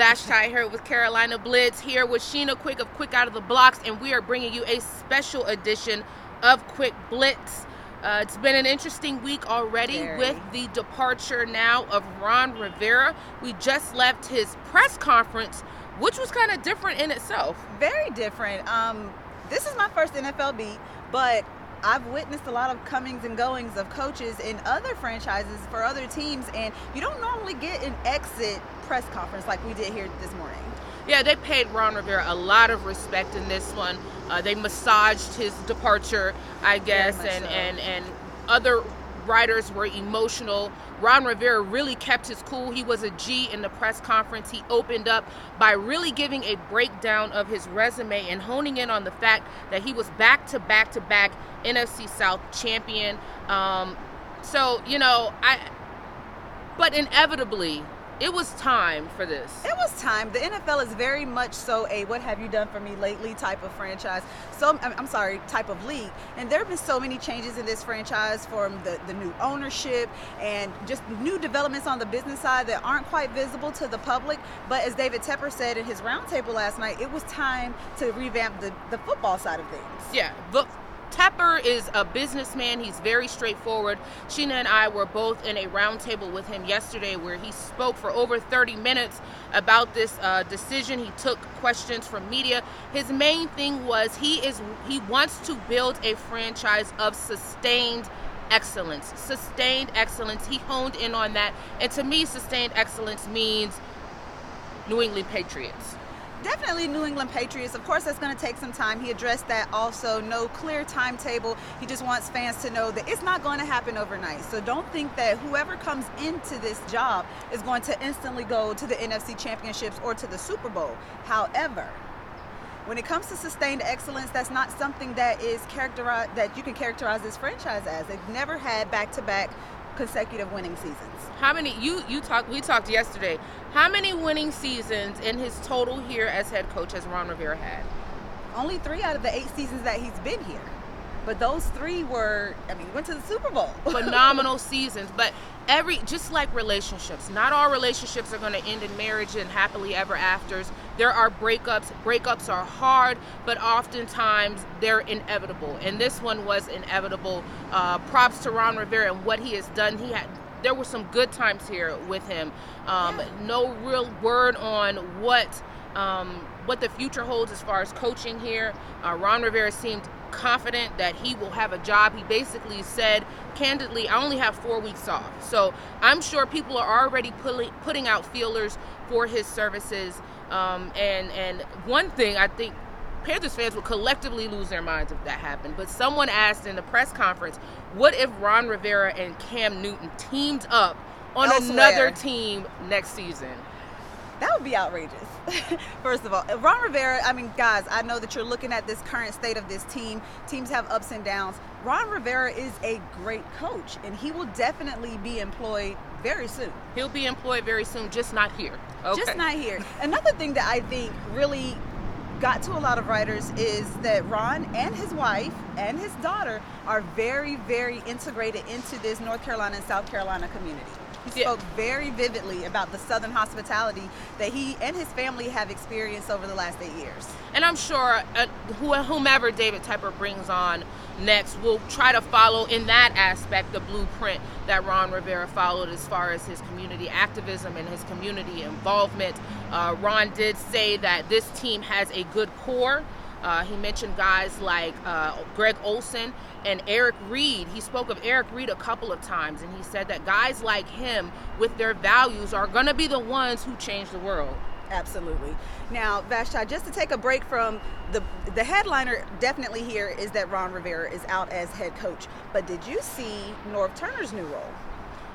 Vashti here with Carolina Blitz, here with Sheena Quick of Quick Out of the Blocks, and we are bringing you a special edition of Quick Blitz. It's been an interesting week already with the departure now of Ron Rivera. We just left his press conference, which was kind of different in itself. Very different. This is my first NFL beat, but I've witnessed a lot of comings and goings of coaches in other franchises for other teams, and you don't normally get an exit press conference like we did here this morning. Yeah, they paid Ron Rivera a lot of respect in this one. They massaged his departure, I guess, and other writers were emotional. Ron Rivera really kept his cool. He was a G in the press conference. He opened up by really giving a breakdown of his resume and honing in on the fact that he was back-to-back NFC South champion. But inevitably, it was time for this. It was time. The NFL is very much so a what have you done for me lately type of franchise. Type of league. And there have been so many changes in this franchise, from the new ownership and just new developments on the business side that aren't quite visible to the public. But as David Tepper said in his roundtable last night, it was time to revamp the football side of things. Yeah, Tepper is a businessman. He's very straightforward. Sheena and I were both in a roundtable with him yesterday where he spoke for over 30 minutes about this decision. He took questions from media. His main thing was he wants to build a franchise of sustained excellence. Sustained excellence. He honed in on that. And to me, sustained excellence means New England Patriots. Definitely New England Patriots. Of course, that's going to take some time. He addressed that also. No clear timetable. He just wants fans to know that it's not going to happen overnight. So don't think that whoever comes into this job is going to instantly go to the NFC Championships or to the Super Bowl. However, when it comes to sustained excellence, that's not something that is characterized, that you can characterize this franchise as. They've never had back-to-back consecutive winning seasons. How many we talked yesterday. How many winning seasons in his total here as head coach has Ron Rivera had? Only 3 out of the 8 seasons that he's been here. But those 3 went to the Super Bowl. Phenomenal seasons. But just like relationships, not all relationships are going to end in marriage and happily ever afters. There are breakups. Breakups are hard, but oftentimes they're inevitable. And this one was inevitable. Props to Ron Rivera and what he has done. There were some good times here with him. No real word on what the future holds as far as coaching here. Ron Rivera seemed confident that he will have a job. He basically said, candidly, I only have 4 weeks off. So I'm sure people are already putting out feelers for his services. And one thing I think Panthers fans would collectively lose their minds if that happened. But someone asked in the press conference, what if Ron Rivera and Cam Newton teamed up on another team next season? That would be outrageous. First of all, Ron Rivera, guys, I know that you're looking at this current state of this team. Teams have ups and downs. Ron Rivera is a great coach, and he will definitely be employed very soon. He'll be employed very soon, just not here. Okay. Just not here. Another thing that I think really got to a lot of writers is that Ron and his wife and his daughter are very, very integrated into this North Carolina and South Carolina community. He spoke very vividly about the Southern hospitality that he and his family have experienced over the last 8 years. And I'm sure whomever David Tepper brings on next will try to follow in that aspect the blueprint that Ron Rivera followed as far as his community activism and his community involvement. Ron did say that this team has a good core. He mentioned guys like Greg Olsen and Eric Reed. He spoke of Eric Reed a couple of times, and he said that guys like him with their values are going to be the ones who change the world. Absolutely. Now, Vashti, just to take a break from the headliner definitely here is that Ron Rivera is out as head coach. But did you see Norv Turner's new role?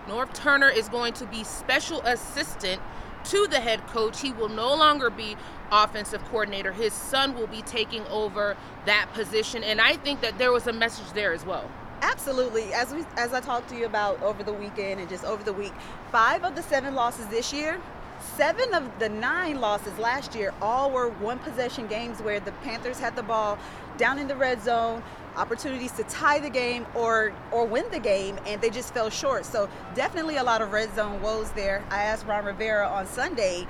Norv Turner is going to be special assistant to the head coach. He will no longer be offensive coordinator. His son will be taking over that position, and I think that there was a message there as well. Absolutely. As I talked to you about over the weekend and just over the week, 5 of the 7 losses this year, 7 of the 9 losses last year, all were one-possession games where the Panthers had the ball down in the red zone, opportunities to tie the game or win the game, and they just fell short. So definitely a lot of red zone woes there. I asked Ron Rivera on Sunday,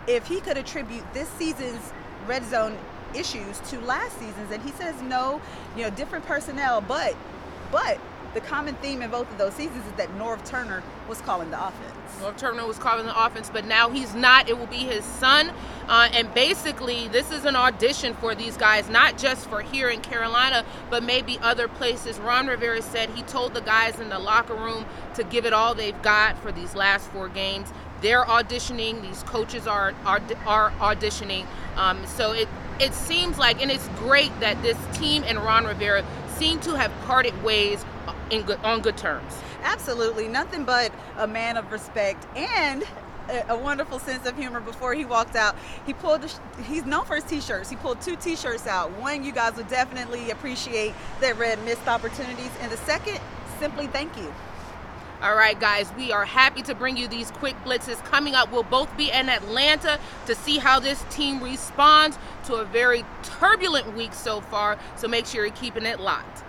if he could attribute this season's red zone issues to last season's, and he says no, different personnel, but the common theme in both of those seasons is that Norv Turner was calling the offense. Norv Turner was calling the offense, but now he's not. It will be his son. And basically, this is an audition for these guys, not just for here in Carolina, but maybe other places. Ron Rivera said he told the guys in the locker room to give it all they've got for these last 4 games. They're auditioning. These coaches are auditioning. So it seems like, and it's great that this team and Ron Rivera seem to have parted ways on good terms. Absolutely. Nothing but a man of respect and a wonderful sense of humor. Before he walked out, he's known for his t-shirts. He pulled 2 t-shirts out. One, you guys would definitely appreciate that read missed opportunities, and the second, simply thank you. All right, guys, we are happy to bring you these quick blitzes. Coming up, we'll both be in Atlanta to see how this team responds to a very turbulent week so far, so make sure you're keeping it locked.